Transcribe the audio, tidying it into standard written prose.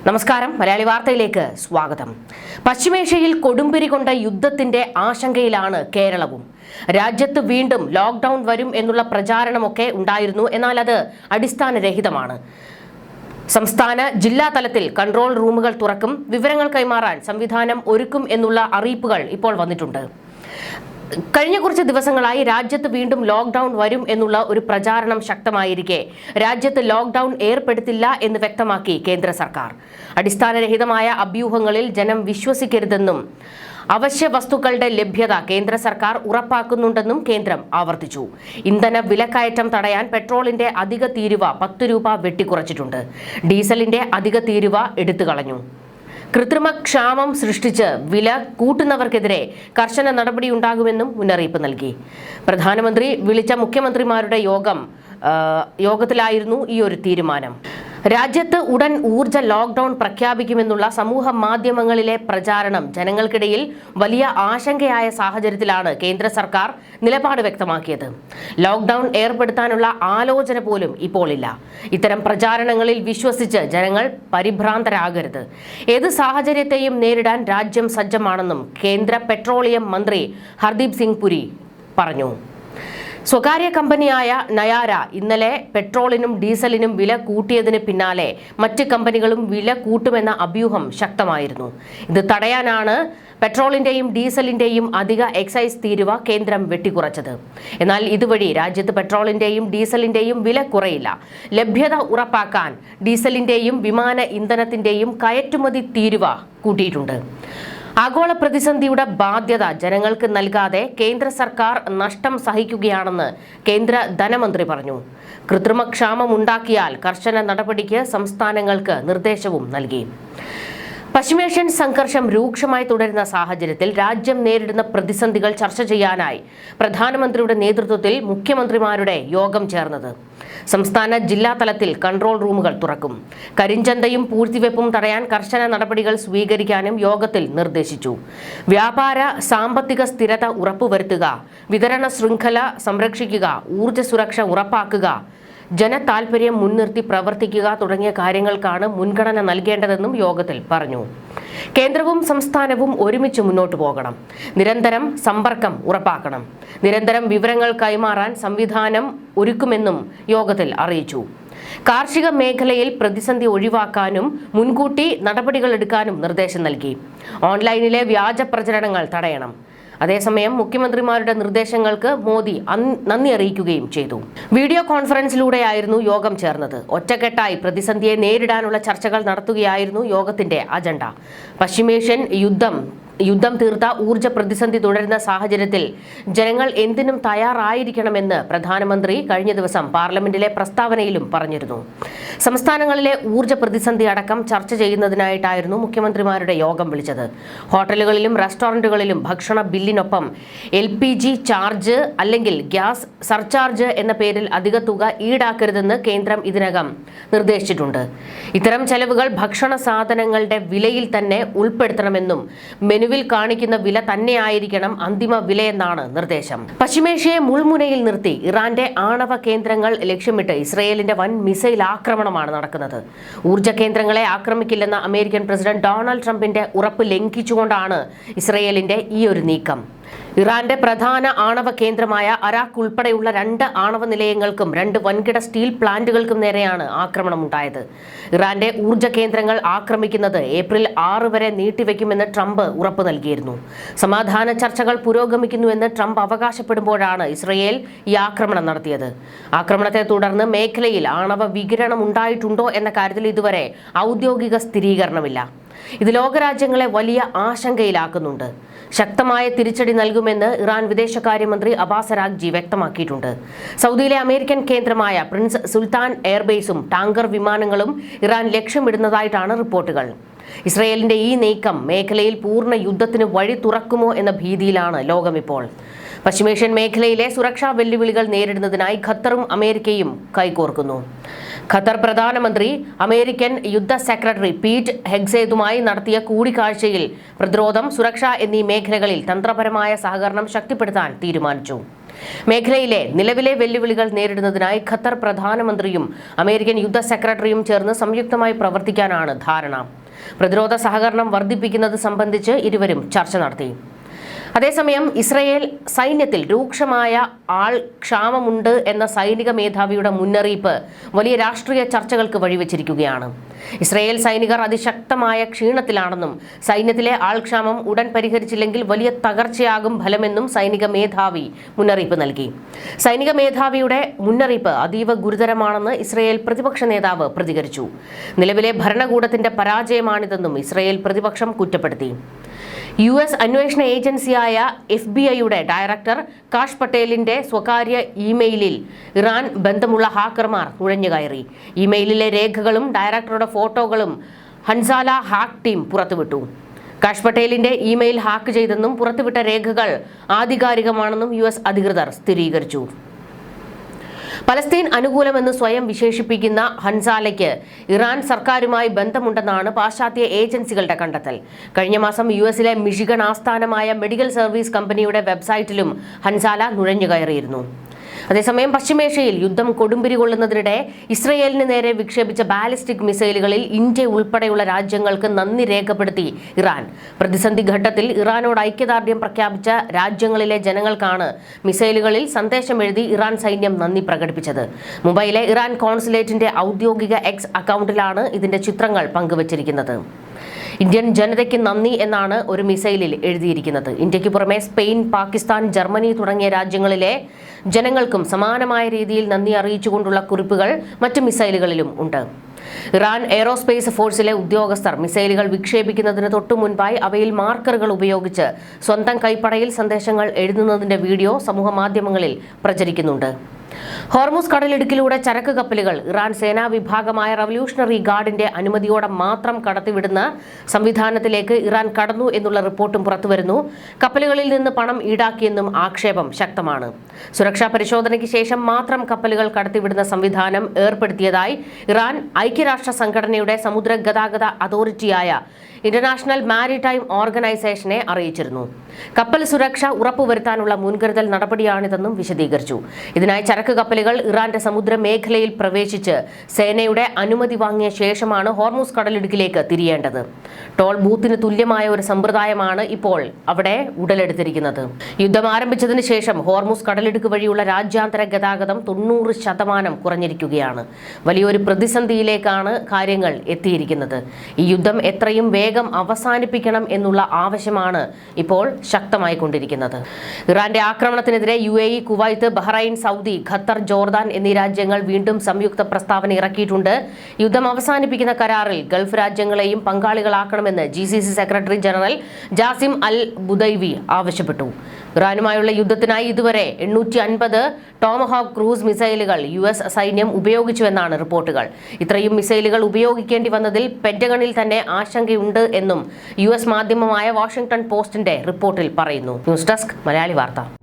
നമസ്കാരം, മലയാളി വാർത്തയിലേക്ക് സ്വാഗതം. പശ്ചിമേഷ്യയിൽ കൊടുമ്പിരി കൊണ്ട യുദ്ധത്തിന്റെ ആശങ്കയിലാണ് കേരളവും. രാജ്യത്ത് വീണ്ടും ലോക്ക്ഡൌൺ വരും എന്നുള്ള പ്രചാരണമൊക്കെ ഉണ്ടായിരുന്നു. എന്നാൽ അത് അടിസ്ഥാനരഹിതമാണ്. സംസ്ഥാന ജില്ലാ തലത്തിൽ കൺട്രോൾ റൂമുകൾ തുറക്കും, വിവരങ്ങൾ കൈമാറാൻ സംവിധാനം ഒരുക്കും എന്നുള്ള അറിയിപ്പുകൾ ഇപ്പോൾ വന്നിട്ടുണ്ട്. കഴിഞ്ഞ കുറച്ച് ദിവസങ്ങളായി രാജ്യത്ത് വീണ്ടും ലോക്ക്ഡൌൺ വരും എന്നുള്ള ഒരു പ്രചാരണം ശക്തമായിരിക്കെ രാജ്യത്ത് ലോക്ക്ഡൌൺ ഏർപ്പെടുത്തില്ല എന്ന് വ്യക്തമാക്കി കേന്ദ്ര സർക്കാർ. അടിസ്ഥാനരഹിതമായ അഭ്യൂഹങ്ങളിൽ ജനം വിശ്വസിക്കരുതെന്നും അവശ്യ വസ്തുക്കളുടെ ലഭ്യത കേന്ദ്ര സർക്കാർ ഉറപ്പാക്കുന്നുണ്ടെന്നും കേന്ദ്രം ആവർത്തിച്ചു. ഇന്ധന വിലക്കയറ്റം തടയാൻ പെട്രോളിന്റെ അധിക തീരുവ 10 രൂപ വെട്ടിക്കുറച്ചിട്ടുണ്ട്. ഡീസലിന്റെ അധിക തീരുവ എടുത്തുകളഞ്ഞു. കൃത്രിമ ക്ഷാമം സൃഷ്ടിച്ച് വില കൂട്ടുന്നവർക്കെതിരെ കർശന നടപടിയുണ്ടാകുമെന്നും മുന്നറിയിപ്പ് നൽകി. പ്രധാനമന്ത്രി വിളിച്ച മുഖ്യമന്ത്രിമാരുടെ യോഗത്തിലായിരുന്നു ഈ ഒരു തീരുമാനം. രാജ്യത്ത് ഉടൻ ഊർജ്ജ ലോക്ക്ഡൌൺ പ്രഖ്യാപിക്കുമെന്നുള്ള സമൂഹ മാധ്യമങ്ങളിലെ പ്രചാരണം ജനങ്ങൾക്കിടയിൽ വലിയ ആശങ്കയായ സാഹചര്യത്തിലാണ് കേന്ദ്ര സർക്കാർ നിലപാട് വ്യക്തമാക്കിയത്. ലോക്ക്ഡൌൺ ഏർപ്പെടുത്താനുള്ള ആലോചന പോലും ഇപ്പോൾ ഇല്ല. ഇത്തരം പ്രചാരണങ്ങളിൽ വിശ്വസിച്ച് ജനങ്ങൾ പരിഭ്രാന്തരാകരുത്. ഏത് സാഹചര്യത്തെയും നേരിടാൻ രാജ്യം സജ്ജമാണെന്നും കേന്ദ്ര പെട്രോളിയം മന്ത്രി ഹർദീപ് സിംഗ് പുരി പറഞ്ഞു. സ്വകാര്യ കമ്പനിയായ നയാര ഇന്നലെ പെട്രോളിനും ഡീസലിനും വില കൂട്ടിയതിന് പിന്നാലെ മറ്റ് കമ്പനികളും വില കൂട്ടുമെന്ന അഭ്യൂഹം ശക്തമായിരുന്നു. ഇത് തടയാനാണ് പെട്രോളിന്റെയും ഡീസലിന്റെയും അധിക എക്സൈസ് തീരുവ കേന്ദ്രം വെട്ടിക്കുറച്ചത്. എന്നാൽ ഇതുവഴി രാജ്യത്ത് പെട്രോളിന്റെയും ഡീസലിന്റെയും വില കുറയില്ല. ലഭ്യത ഉറപ്പാക്കാൻ ഡീസലിന്റെയും വിമാന ഇന്ധനത്തിന്റെയും കയറ്റുമതി തീരുവ കൂട്ടിയിട്ടുണ്ട്. ആഗോള പ്രതിസന്ധിയുടെ ബാധ്യത ജനങ്ങൾക്ക് നൽകാതെ കേന്ദ്ര സർക്കാർ നഷ്ടം സഹിക്കുകയാണെന്ന് കേന്ദ്ര ധനമന്ത്രി പറഞ്ഞു. കൃത്രിമ ക്ഷാമം ഉണ്ടാക്കിയാൽ കർശന നടപടിക്ക് സംസ്ഥാനങ്ങൾക്ക് നിർദ്ദേശവും നൽകി. പശ്ചിമേഷ്യൻ സംഘർഷം രൂക്ഷമായി തുടരുന്ന സാഹചര്യത്തിൽ രാജ്യം നേരിടുന്ന പ്രതിസന്ധികൾ ചർച്ച ചെയ്യാനായി പ്രധാനമന്ത്രിയുടെ നേതൃത്വത്തിൽ മുഖ്യമന്ത്രിമാരുടെ യോഗം ചേർന്നത്. സംസ്ഥാന ജില്ലാ തലത്തിൽ കൺട്രോൾ റൂമുകൾ തുറക്കും. കരിഞ്ചന്തയും പൂഴ്ത്തിവെപ്പും തടയാൻ കർശന നടപടികൾ സ്വീകരിക്കാനും യോഗത്തിൽ നിർദ്ദേശിച്ചു. വ്യാപാര സാമ്പത്തിക സ്ഥിരത ഉറപ്പുവരുത്തുക, വിതരണ ശൃംഖല സംരക്ഷിക്കുക, ഊർജ്ജ സുരക്ഷ ഉറപ്പാക്കുക, ജനതാൽപര്യം മുൻനിർത്തി പ്രവർത്തിക്കുക തുടങ്ങിയ കാര്യങ്ങൾക്കാണ് മുൻഗണന നൽകേണ്ടതെന്നും യോഗത്തിൽ പറഞ്ഞു. കേന്ദ്രവും സംസ്ഥാനവും ഒരുമിച്ച് മുന്നോട്ടു പോകണം. നിരന്തരം സമ്പർക്കം ഉറപ്പാക്കണം. നിരന്തരം വിവരങ്ങൾ കൈമാറാൻ സംവിധാനം ഒരുക്കുമെന്നും യോഗത്തിൽ അറിയിച്ചു. കാർഷിക മേഖലയിൽ പ്രതിസന്ധി ഒഴിവാക്കാനും മുൻകൂട്ടി നടപടികൾ എടുക്കാനും നിർദ്ദേശം നൽകി. ഓൺലൈനിലെ വ്യാജ പ്രചരണങ്ങൾ തടയണം. അതേസമയം മുഖ്യമന്ത്രിമാരുടെ നിർദ്ദേശങ്ങൾക്ക് മോദി നന്ദി അറിയിക്കുകയും ചെയ്തു. വീഡിയോ കോൺഫറൻസിലൂടെയായിരുന്നു യോഗം ചേർന്നത്. ഒറ്റക്കെട്ടായി പ്രതിസന്ധിയെ നേരിടാനുള്ള ചർച്ചകൾ നടത്തുകയായിരുന്നു യോഗത്തിന്റെ അജണ്ട. പശ്ചിമേഷ്യൻ യുദ്ധം തീർത്ത ഊർജ്ജ പ്രതിസന്ധി തുടരുന്ന സാഹചര്യത്തിൽ ജനങ്ങൾ എന്തിനും തയ്യാറായിരിക്കണമെന്ന് പ്രധാനമന്ത്രി കഴിഞ്ഞ ദിവസം പാർലമെന്റിലെ പ്രസ്താവനയിലും പറഞ്ഞിരുന്നു. സംസ്ഥാനങ്ങളിലെ ഊർജ്ജ പ്രതിസന്ധി അടക്കം ചർച്ച ചെയ്യുന്നതിനായിട്ടായിരുന്നു മുഖ്യമന്ത്രിമാരുടെ യോഗം വിളിച്ചത്. ഹോട്ടലുകളിലും റെസ്റ്റോറന്റുകളിലും ഭക്ഷണ ബില്ലിനൊപ്പം LPG ചാർജ് അല്ലെങ്കിൽ ഗ്യാസ് സർചാർജ് എന്ന പേരിൽ അധിക തുക ഈടാക്കരുതെന്ന് കേന്ദ്രം ഇതിനകം നിർദ്ദേശിച്ചിട്ടുണ്ട്. ഇത്തരം ചെലവുകൾ ഭക്ഷണ സാധനങ്ങളുടെ വിലയിൽ തന്നെ ഉൾപ്പെടുത്തണമെന്നും മെനുവിൽ കാണിക്കുന്ന വില തന്നെയായിരിക്കണം അന്തിമ വിലയെന്നാണ് നിർദ്ദേശം. പശ്ചിമേഷ്യയെ മുൾമുനയിൽ നിർത്തി ഇറാന്റെ ആണവ കേന്ദ്രങ്ങൾ ലക്ഷ്യമിട്ട് ഇസ്രയേലിന്റെ വൻ മിസൈൽ ആക്രമണമാണ് നടക്കുന്നത്. ഊർജ്ജ കേന്ദ്രങ്ങളെ ആക്രമിക്കില്ലെന്ന അമേരിക്കൻ പ്രസിഡന്റ് ഡൊണാൾഡ് ട്രംപിന്റെ ഉറപ്പ് ലംഘിച്ചുകൊണ്ടാണ് ഇസ്രയേലിന്റെ ഈ ഒരു നീക്കം. ഇറാന്റെ പ്രധാന ആണവ കേന്ദ്രമായ അരാഖ് ഉൾപ്പെടെയുള്ള 2 ആണവ നിലയങ്ങൾക്കും 2 വൻകിട സ്റ്റീൽ പ്ലാന്റുകൾക്കും നേരെയാണ് ആക്രമണമുണ്ടായത്. ഇറാന്റെ ഊർജ്ജ കേന്ദ്രങ്ങൾ ആക്രമിക്കുന്നത് ഏപ്രിൽ 6 വരെ നീട്ടിവെക്കുമെന്ന് ട്രംപ് ഉറപ്പ് നൽകിയിരുന്നു. സമാധാന ചർച്ചകൾ പുരോഗമിക്കുന്നുവെന്ന് ട്രംപ് അവകാശപ്പെടുമ്പോഴാണ് ഇസ്രയേൽ ഈ ആക്രമണം നടത്തിയത്. ആക്രമണത്തെ തുടർന്ന് മേഖലയിൽ ആണവ വികിരണം ഉണ്ടായിട്ടുണ്ടോ എന്ന കാര്യത്തിൽ ഇതുവരെ ഔദ്യോഗിക സ്ഥിരീകരണമില്ല. ഇത് ലോകരാജ്യങ്ങളെ വലിയ ആശങ്കയിലാക്കുന്നുണ്ട്. ശക്തമായ തിരിച്ചടി നൽകുമെന്ന് ഇറാൻ വിദേശകാര്യമന്ത്രി അബ്ബാസ് അരാഗ്ചി വ്യക്തമാക്കിയിട്ടുണ്ട്. സൗദിയിലെ അമേരിക്കൻ കേന്ദ്രമായ പ്രിൻസ് സുൽത്താൻ എയർബേസും ടാങ്കർ വിമാനങ്ങളും ഇറാൻ ലക്ഷ്യമിടുന്നതായിട്ടാണ് റിപ്പോർട്ടുകൾ. ഇസ്രയേലിന്റെ ഈ നീക്കം മേഖലയിൽ പൂർണ്ണ യുദ്ധത്തിന് വഴി തുറക്കുമോ എന്ന ഭീതിയിലാണ് ലോകമിപ്പോൾ. പശ്ചിമേഷ്യൻ മേഖലയിലെ സുരക്ഷാ വെല്ലുവിളികൾ നേരിടുന്നതിനായി ഖത്തറും അമേരിക്കയും കൈകോർക്കുന്നു. ഖത്തർ പ്രധാനമന്ത്രി അമേരിക്കൻ യുദ്ധ സെക്രട്ടറി പീറ്റ് ഹെഗ്സേതുമായി നടത്തിയ കൂടിക്കാഴ്ചയിൽ പ്രതിരോധം, സുരക്ഷ എന്നീ മേഖലകളിൽ തന്ത്രപരമായ സഹകരണം ശക്തിപ്പെടുത്താൻ തീരുമാനിച്ചു. മേഖലയിലെ നിലവിലെ വെല്ലുവിളികൾ നേരിടുന്നതിനായി ഖത്തർ പ്രധാനമന്ത്രിയും അമേരിക്കൻ യുദ്ധ സെക്രട്ടറിയും ചേർന്ന് സംയുക്തമായി പ്രവർത്തിക്കാനാണ് ധാരണ. പ്രതിരോധ സഹകരണം വർദ്ധിപ്പിക്കുന്നത് സംബന്ധിച്ച് ഇരുവരും ചർച്ച നടത്തി. അതേസമയം ഇസ്രയേൽ സൈന്യത്തിൽ രൂക്ഷമായ ക്ഷാമമുണ്ട് എന്ന സൈനിക മേധാവിയുടെ മുന്നറിയിപ്പ് വലിയ രാഷ്ട്രീയ ചർച്ചകൾക്ക് വഴിവെച്ചിരിക്കുകയാണ്. ഇസ്രയേൽ സൈനികർ അതിശക്തമായ ക്ഷീണത്തിലാണെന്നും സൈന്യത്തിലെ ആൾക്ഷാമം ഉടൻ പരിഹരിച്ചില്ലെങ്കിൽ വലിയ തകർച്ചയാകും ഫലമെന്നും സൈനിക മേധാവി മുന്നറിയിപ്പ് നൽകി. സൈനിക മേധാവിയുടെ മുന്നറിയിപ്പ് അതീവ ഗുരുതരമാണെന്ന് ഇസ്രയേൽ പ്രതിപക്ഷ നേതാവ് പ്രതികരിച്ചു. നിലവിലെ ഭരണകൂടത്തിന്റെ പരാജയമാണിതെന്നും ഇസ്രയേൽ പ്രതിപക്ഷം കുറ്റപ്പെടുത്തി. US അന്വേഷണ ഏജൻസിയായ FBI-യുടെ ഡയറക്ടർ കാഷ് പട്ടേലിന്റെ സ്വകാര്യ ഇമെയിലിൽ ഇറാൻ ബന്ധമുള്ള ഹാക്കർമാർ നുഴഞ്ഞുകയറി. ഇമെയിലിലെ രേഖകളും ഡയറക്ടറുടെ ഫോട്ടോകളും ഹൻസാല ഹാക്ക് ടീം പുറത്തുവിട്ടു. കാഷ് പട്ടേലിന്റെ ഇമെയിൽ ഹാക്ക് ചെയ്തെന്നും പുറത്തുവിട്ട രേഖകൾ ആധികാരികമാണെന്നും US അധികൃതർ സ്ഥിരീകരിച്ചു. പലസ്തീൻ അനുകൂലമെന്ന് സ്വയം വിശേഷിപ്പിക്കുന്ന ഹൻസാലയ്ക്ക് ഇറാൻ സർക്കാരുമായി ബന്ധമുണ്ടെന്നാണ് പാശ്ചാത്യ ഏജൻസികളുടെ കണ്ടെത്തൽ. കഴിഞ്ഞ മാസം US-ലെ മിഷിഗൺ ആസ്ഥാനമായ മെഡിക്കൽ സർവീസ് കമ്പനിയുടെ വെബ്സൈറ്റിലും ഹൻസാല നുഴഞ്ഞുകയറിയിരുന്നു. അതേസമയം പശ്ചിമേഷ്യയിൽ യുദ്ധം കൊടുമ്പിരി കൊള്ളുന്നതിനിടെ ഇസ്രയേലിന് നേരെ വിക്ഷേപിച്ച ബാലിസ്റ്റിക് മിസൈലുകളിൽ ഇന്ത്യ ഉൾപ്പെടെയുള്ള രാജ്യങ്ങൾക്ക് നന്ദി രേഖപ്പെടുത്തി ഇറാൻ. പ്രതിസന്ധി ഘട്ടത്തിൽ ഇറാനോട് ഐക്യദാർഢ്യം പ്രഖ്യാപിച്ച രാജ്യങ്ങളിലെ ജനങ്ങൾക്കാണ് മിസൈലുകളിൽ സന്ദേശം എഴുതി ഇറാൻ സൈന്യം നന്ദി പ്രകടിപ്പിച്ചത്. മുംബൈയിലെ ഇറാൻ കോൺസുലേറ്റിന്റെ ഔദ്യോഗിക X അക്കൗണ്ടിലാണ് ഇതിന്റെ ചിത്രങ്ങൾ പങ്കുവച്ചിരിക്കുന്നത്. ഇന്ത്യൻ ജനതയ്ക്ക് നന്ദി എന്നാണ് ഒരു മിസൈലിൽ എഴുതിയിരിക്കുന്നത്. ഇന്ത്യക്ക് പുറമെ സ്പെയിൻ, പാകിസ്ഥാൻ, ജർമ്മനി തുടങ്ങിയ രാജ്യങ്ങളിലെ ജനങ്ങൾക്കും സമാനമായ രീതിയിൽ നന്ദി അറിയിച്ചുകൊണ്ടുള്ള കുറിപ്പുകൾ മറ്റ് മിസൈലുകളിലും ഉണ്ട്. ഇറാൻ എയ്റോസ്പേസ് ഫോഴ്സിലെ ഉദ്യോഗസ്ഥർ മിസൈലുകൾ വിക്ഷേപിക്കുന്നതിന് തൊട്ടു മുൻപായി അവയിൽ മാർക്കറുകൾ ഉപയോഗിച്ച് സ്വന്തം കൈപ്പടയിൽ സന്ദേശങ്ങൾ എഴുതുന്നതിന്റെ വീഡിയോ സമൂഹമാധ്യമങ്ങളിൽ പ്രചരിക്കുന്നുണ്ട്. ഹോർമുസ് കടലിടുക്കിലൂടെ ചരക്ക് കപ്പലുകൾ ഇറാൻ സേനാ വിഭാഗമായ റവല്യൂഷണറി ഗാർഡിന്റെ അനുമതിയോടെ മാത്രം കടത്തിവിടുന്ന സംവിധാനത്തിലേക്ക് ഇറാൻ കടന്നു എന്നുള്ള റിപ്പോർട്ടും പുറത്തുവരുന്നു. കപ്പലുകളിൽ നിന്ന് പണം ഈടാക്കിയെന്നും ആക്ഷേപം ശക്തമാണ്. സുരക്ഷാ പരിശോധനയ്ക്ക് ശേഷം മാത്രം കപ്പലുകൾ കടത്തിവിടുന്ന സംവിധാനം ഏർപ്പെടുത്തിയതായി ഇറാൻ ഐക്യരാഷ്ട്ര സംഘടനയുടെ സമുദ്ര ഗതാഗത അതോറിറ്റിയായ ഇന്റർനാഷണൽ മാരിടൈം ഓർഗനൈസേഷനെ അറിയിച്ചിരുന്നു. കപ്പൽ സുരക്ഷ ഉറപ്പുവരുത്താനുള്ള മുൻകരുതൽ നടപടിയാണിതെന്നും വിശദീകരിച്ചു. ഇതിനായി ചരക്ക് കപ്പലുകൾ ഇറാന്റെ സമുദ്ര മേഖലയിൽ പ്രവേശിച്ച് സേനയുടെ അനുമതി വാങ്ങിയ ശേഷമാണ് ഹോർമുസ് കടലിടുക്കിലേക്ക് തിരിയേണ്ടത്. ടോൾ ബൂത്തിന് തുല്യമായ ഒരു സമ്പ്രദായമാണ് ഇപ്പോൾ അവിടെ ഉടലെടുത്തിരിക്കുന്നത്. യുദ്ധം ആരംഭിച്ചതിന് ശേഷം ഹോർമുസ് കടലിടുക്ക് വഴിയുള്ള രാജ്യാന്തര ഗതാഗതം 90% കുറഞ്ഞിരിക്കുകയാണ്. വലിയൊരു പ്രതിസന്ധിയിലേക്കാണ് കാര്യങ്ങൾ എത്തിയിരിക്കുന്നത്. ഈ യുദ്ധം എത്രയും വേഗം അവസാനിപ്പിക്കണം എന്നുള്ള ആവശ്യമാണ് ഇപ്പോൾ ശക്തമായിക്കൊണ്ടിരിക്കുന്നത്. ഇറാന്റെ ആക്രമണത്തിനെതിരെ UAE, Kuwait, Bahrain, Saudi, Qatar, Jordan എന്നീ രാജ്യങ്ങൾ വീണ്ടും സംയുക്ത പ്രസ്താവന ഇറക്കിയിട്ടുണ്ട്. യുദ്ധം അവസാനിപ്പിക്കുന്ന കരാറിൽ ഗൾഫ് രാജ്യങ്ങളെയും പങ്കാളികളാക്കണമെന്ന് GCC secretary general Jasim Al Budaiwi ആവശ്യപ്പെട്ടു. ഇറാനുമായുള്ള യുദ്ധത്തിനായി ഇതുവരെ 850 ടോമഹോക്ക് ക്രൂസ് മിസൈലുകൾ US സൈന്യം ഉപയോഗിച്ചുവെന്നാണ് റിപ്പോർട്ടുകൾ. ഇത്രയും മിസൈലുകൾ ഉപയോഗിക്കേണ്ടി വന്നതിൽ പെന്റഗണിൽ തന്നെ ആശങ്കയുണ്ട് എന്നും US മാധ്യമമായ വാഷിംഗ്ടൺ പോസ്റ്റിന്റെ റിപ്പോർട്ടിൽ പറയുന്നു. ന്യൂസ് ഡെസ്ക്, മലയാളി വാർത്ത.